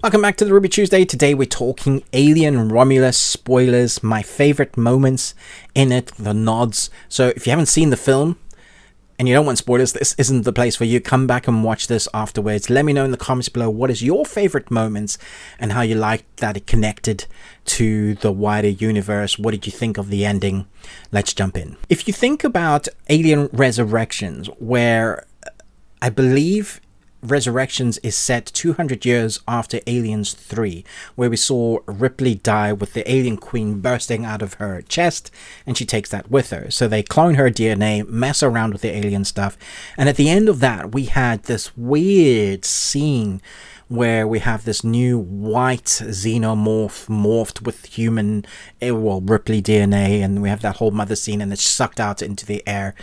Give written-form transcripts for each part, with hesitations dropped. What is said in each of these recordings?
Welcome back to the Ruby Tuesday. Today we're talking Alien Romulus spoilers, my favorite moments in it, the nods. So if you haven't seen the film and you don't want spoilers, this isn't the place for you. Come back and watch this afterwards. Let me know in the comments below what is your favorite moments and how you liked that it connected to the wider universe. What did you think of the ending? Let's jump in. If you think about Alien Resurrections, where I believe Resurrections is set 200 years after Aliens 3, where we saw Ripley die with the alien queen bursting out of her chest, and she takes that with her. So they clone her DNA, mess around with the alien stuff, and at the end of that, we had this weird scene where we have this new white xenomorph morphed with human, Ripley DNA, and we have that whole mother scene, and it's sucked out into the air.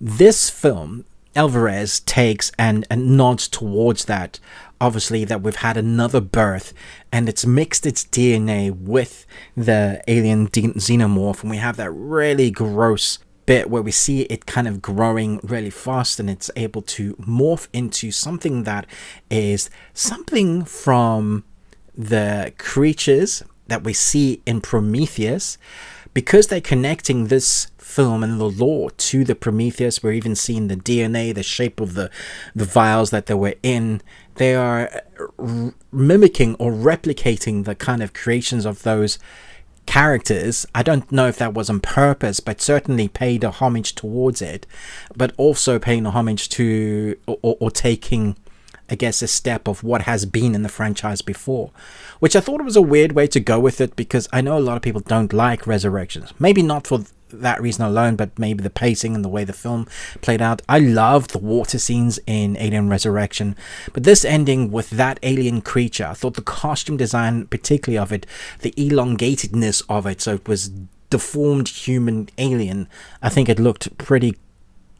This film, Alvarez takes and nods towards that, obviously, that we've had another birth and it's mixed its DNA with the alien xenomorph, and we have that really gross bit where we see it kind of growing really fast and it's able to morph into something that is something from the creatures that we see in Prometheus. Because they're connecting this film and the lore to the Prometheus, we're even seeing the DNA, the shape of the vials that they were in. They are mimicking or replicating the kind of creations of those characters. I don't know if that was on purpose, but certainly paid a homage towards it, but also paying a homage to or taking, I guess, a step of what has been in the franchise before, which I thought was a weird way to go with it, because I know a lot of people don't like Resurrections. Maybe not for that reason alone, but maybe the pacing and the way the film played out. I loved the water scenes in Alien Resurrection, but this ending with that alien creature, I thought the costume design, particularly of it, the elongatedness of it, so it was deformed human alien, I think it looked pretty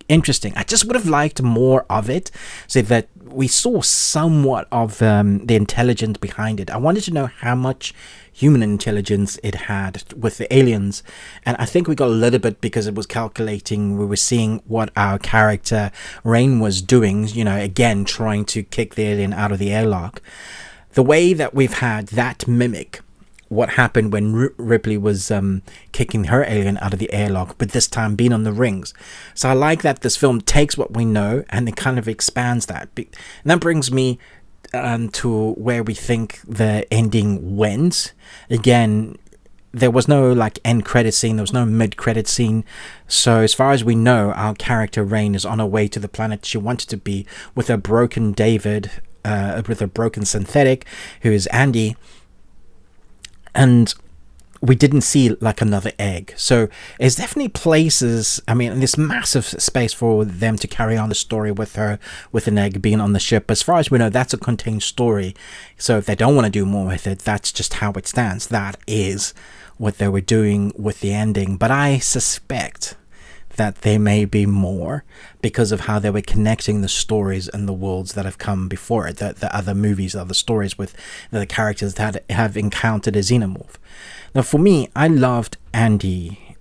interesting. I just would have liked more of it, so that we saw somewhat of the intelligence behind it. I wanted to know how much human intelligence it had with the aliens, and I think we got a little bit because it was calculating. We were seeing what our character Rain was doing, again trying to kick the alien out of the airlock. The way that we've had that mimic what happened when Ripley was kicking her alien out of the airlock, but this time being on the rings. So I like that this film takes what we know and it kind of expands that. And that brings me to where we think the ending went. Again, there was no end credit scene, there was no mid credit scene. So as far as we know, our character Rain is on her way to the planet she wanted to be with her broken with a broken synthetic, who is Andy. And we didn't see another egg. So there's definitely places, this massive space for them to carry on the story with her, with an egg being on the ship. As far as we know, that's a contained story. So if they don't want to do more with it, that's just how it stands. That is what they were doing with the ending. But I suspect that there may be more because of how they were connecting the stories and the worlds that have come before it, the other movies, the other stories with the characters that have encountered a xenomorph. Now, for me, I loved Andy,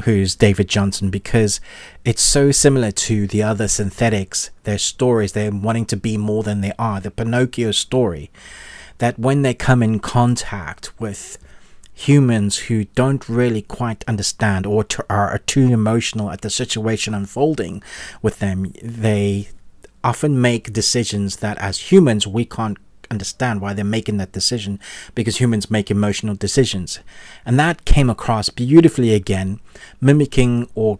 who's David Johnson, because it's so similar to the other synthetics, their stories, they're wanting to be more than they are, the Pinocchio story, that when they come in contact with humans who don't really quite understand or are too emotional at the situation unfolding with them, they often make decisions that as humans we can't understand why they're making that decision, because humans make emotional decisions. And that came across beautifully again, mimicking or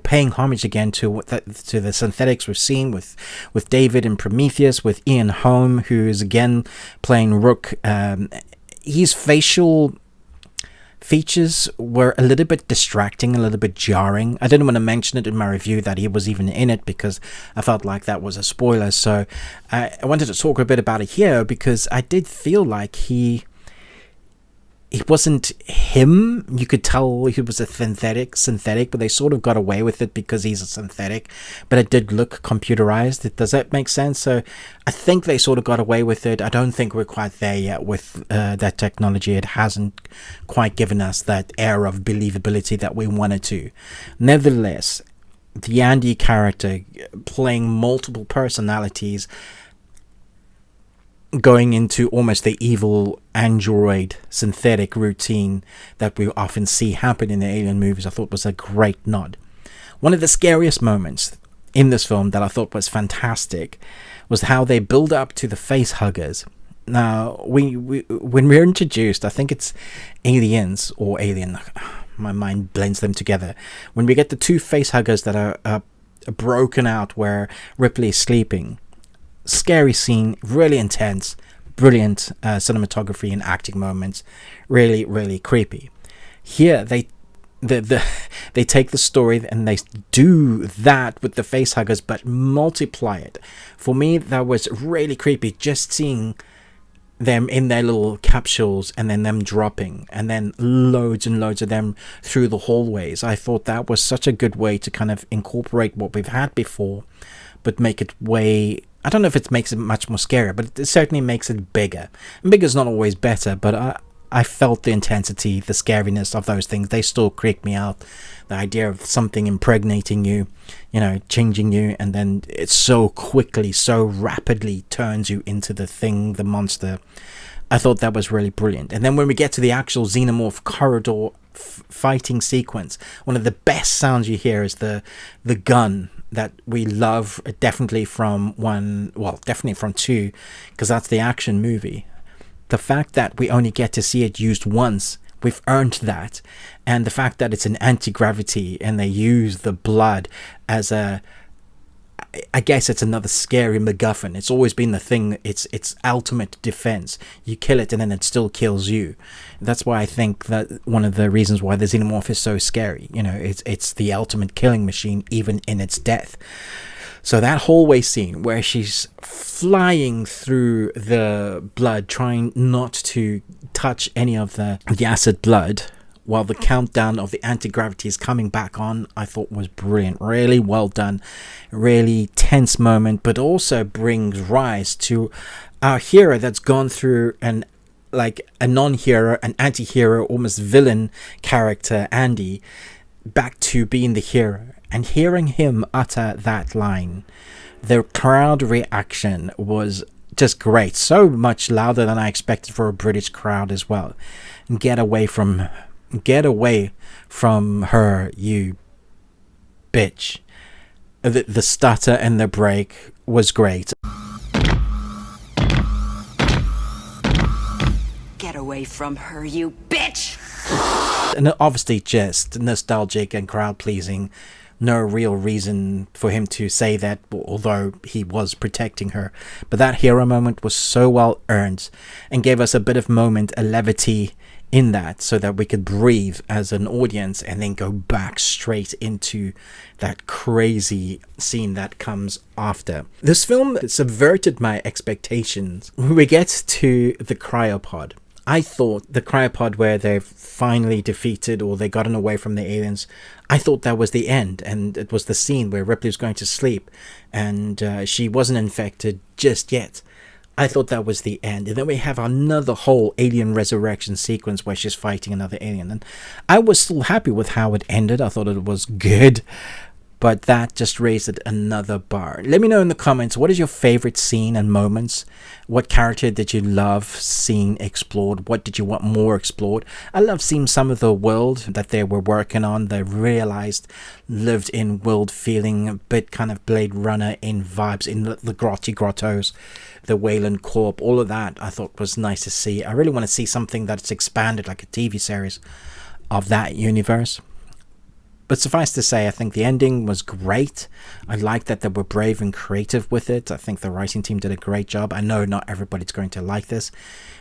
paying homage again to the synthetics we've seen with David in Prometheus, with Ian Holm, who is again playing Rook. His facial features were a little bit distracting, a little bit jarring. I didn't want to mention it in my review that he was even in it, because I felt like that was a spoiler. So I wanted to talk a bit about it here, because I did feel like he wasn't him. You could tell he was a synthetic, but they sort of got away with it because he's a synthetic, but it did look computerized. Does that make sense? So I think they sort of got away with it. I don't think we're quite there yet with that technology. It hasn't quite given us that air of believability that we wanted to. Nevertheless, the Andy character playing multiple personalities, going into almost the evil android synthetic routine that we often see happen in the Alien movies, I thought was a great nod. One of the scariest moments in this film that I thought was fantastic was how they build up to the face huggers. Now, when we're introduced, I think it's Aliens or Alien, my mind blends them together. When we get the two face huggers that are broken out where Ripley is sleeping, scary scene, really intense, brilliant cinematography and acting moments, really, really creepy. Here, they take the story and they do that with the face huggers, but multiply it. For me, that was really creepy, just seeing them in their little capsules and then them dropping and then loads and loads of them through the hallways. I thought that was such a good way to kind of incorporate what we've had before, but make it way... I don't know if it makes it much more scary, but it certainly makes it bigger. And bigger is not always better, but I felt the intensity, the scariness of those things. They still creep me out. The idea of something impregnating you, changing you, and then it so quickly, so rapidly turns you into the thing, the monster. I thought that was really brilliant. And then when we get to the actual xenomorph corridor fighting sequence, one of the best sounds you hear is the gun that we love, definitely from two, because that's the action movie. The fact that we only get to see it used once, we've earned that. And the fact that it's an anti-gravity and they use the blood as I guess it's another scary MacGuffin. It's always been the thing, it's ultimate defense. You kill it and then it still kills you. That's why I think that one of the reasons why the xenomorph is so scary. It's the ultimate killing machine, even in its death. So that hallway scene where she's flying through the blood, trying not to touch any of the acid blood, while the countdown of the anti-gravity is coming back on, I thought was brilliant. Really well done. Really tense moment, but also brings rise to our hero that's gone through a non-hero, an anti-hero, almost villain character, Andy, back to being the hero. And hearing him utter that line, the crowd reaction was just great. So much louder than I expected for a British crowd as well. Get away from her, you bitch. The stutter and the break was great. Get away from her, you bitch! And obviously just nostalgic and crowd pleasing. No real reason for him to say that, although he was protecting her. But that hero moment was so well earned and gave us a bit of moment, a levity in that, so that we could breathe as an audience and then go back straight into that crazy scene that comes after. This film subverted my expectations. When we get to the cryopod, I thought the cryopod where they've finally defeated or they gotten away from the aliens, I thought that was the end, and it was the scene where Ripley was going to sleep and she wasn't infected just yet. I thought that was the end. And then we have another whole alien resurrection sequence where she's fighting another alien. And I was still happy with how it ended. I thought it was good. But that just raised it another bar. Let me know in the comments, what is your favorite scene and moments? What character did you love seeing explored? What did you want more explored? I love seeing some of the world that they were working on. They realized lived in world feeling, a bit kind of Blade Runner in vibes, in the grottos, the Wayland Corp, all of that I thought was nice to see. I really want to see something that's expanded, like a TV series of that universe. But suffice to say, I think the ending was great. I like that they were brave and creative with it. I think the writing team did a great job. I know not everybody's going to like this.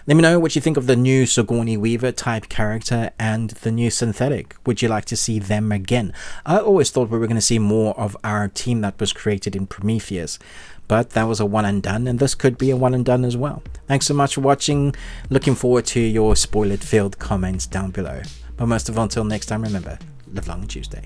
Let me know what you think of the new Sigourney Weaver type character and the new synthetic. Would you like to see them again? I always thought we were going to see more of our team that was created in Prometheus. But that was a one and done, and this could be a one and done as well. Thanks so much for watching. Looking forward to your spoiler-filled comments down below. But most of all, until next time, remember, live long and Tuesday.